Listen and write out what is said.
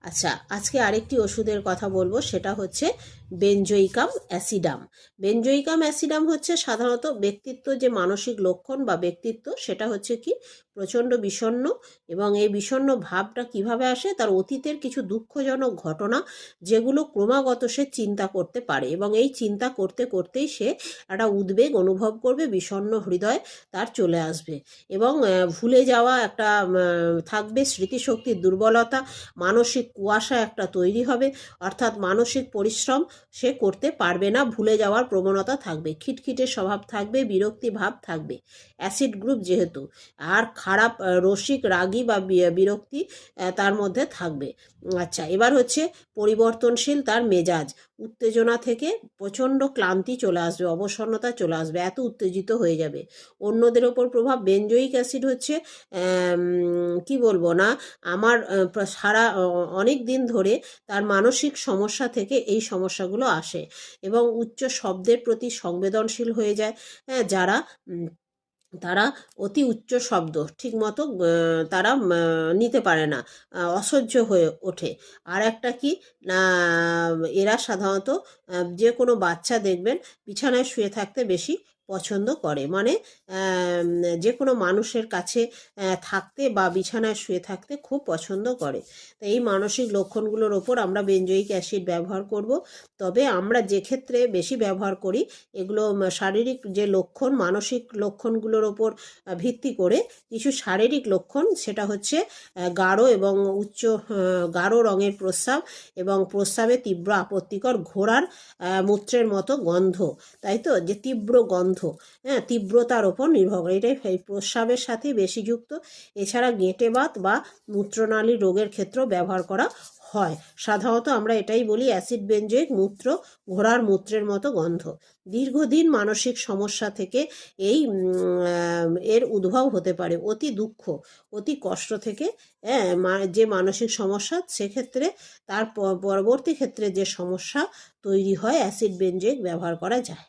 আচ্ছা, আজকে আরেকটি ওষুধের কথা বলবো, সেটা হচ্ছে বেনজোইকাম অ্যাসিডাম। বেনজোইকাম অ্যাসিডাম হচ্ছে সাধারণত ব্যক্তিত্ব যে মানসিক লক্ষণ বা ব্যক্তিত্ব, সেটা হচ্ছে কি প্রচণ্ড বিষণ্ণ, এবং এই বিষণ্ণ ভাবটা কিভাবে আসে, তার অতীতের কিছু দুঃখজনক ঘটনা যেগুলো ক্রমাগত সে চিন্তা করতে পারে, এবং এই চিন্তা করতে করতেই সে একটা উদ্বেগ অনুভব করবে, বিষণ্ণ হৃদয় তার চলে আসবে, এবং ভুলে যাওয়া একটা থাকবে, স্মৃতিশক্তির দুর্বলতা, মানসিক কুয়াশা একটা তৈরি হবে, অর্থাৎ মানসিক পরিশ্রম সে করতে পারবে না, ভুলে যাওয়ার প্রবণতা থাকবে, খিটখিটে স্বভাব থাকবে, বিরক্তি ভাব থাকবে অ্যাসিড গ্রুপ যেহেতু, আর খারাপ রসিক রাগী বা বিরক্তি তার মধ্যে থাকবে। আচ্ছা, এবার হচ্ছে পরিবর্তনশীল তার মেজাজ, উত্তেজনা থেকে প্রচণ্ড ক্লান্তি চলে আসবে, অবসন্নতা চলে আসবে, এত উত্তেজিত হয়ে যাবে। অন্যদের ওপর প্রভাব, বেনজোইক অ্যাসিড হচ্ছে কি বলবো না, আমার সারা অনেক দিন ধরে তার মানসিক সমস্যা থেকে এই সমস্যাগুলো আসে, এবং উচ্চ শব্দের প্রতি সংবেদনশীল হয়ে যায়। হ্যাঁ, যারা তারা অতি উচ্চ শব্দ ঠিকমতো তারা নিতে পারে না, অসহ্য হয়ে ওঠে। আর একটা কি না, এরা সাধারণত যে কোনো বাচ্চা দেখবেন বিছানায় শুয়ে থাকতে বেশি পছন্দ করে, মানে যে কোনো মানুষের কাছে থাকতে বা বিছানায় শুয়ে থাকতে খুব পছন্দ করে। তো এই মানসিক লক্ষণগুলোর ওপর আমরা বেনজোইক অ্যাসিড ব্যবহার করব। তবে আমরা যে ক্ষেত্রে বেশি ব্যবহার করি, এগুলো শারীরিক যে লক্ষণ, মানসিক লক্ষণগুলোর ওপর ভিত্তি করে কিছু শারীরিক লক্ষণ, সেটা হচ্ছে গাঢ় এবং উচ্চ গাঢ় রঙের প্রস্রাব, এবং প্রস্রাবে তীব্র আপত্তিকর ঘোড়ার মূত্রের মতো গন্ধ, তাই তো, যে তীব্র গন্ধ, হ্যাঁ, তীব্রতার ওপর নির্ভর করে, এটাই এই প্রস্রাবের সাথে বেশি যুক্ত। এছাড়া গেঁটে বাত বা মূত্রনালীর রোগের ক্ষেত্রেও ব্যবহার করা হয়। সাধারণত আমরা এটাই বলি অ্যাসিড বেনজোইক মূত্র, ঘোড়ার মূত্রের মতো গন্ধ। দীর্ঘদিন মানসিক সমস্যা থেকে এই এর উদ্ভব হতে পারে, অতি দুঃখ, অতি কষ্ট থেকে, হ্যাঁ, যে মানসিক সমস্যা, সেক্ষেত্রে তার পরবর্তী ক্ষেত্রে যে সমস্যা তৈরি হয়, অ্যাসিড বেনজোইক ব্যবহার করা যায়।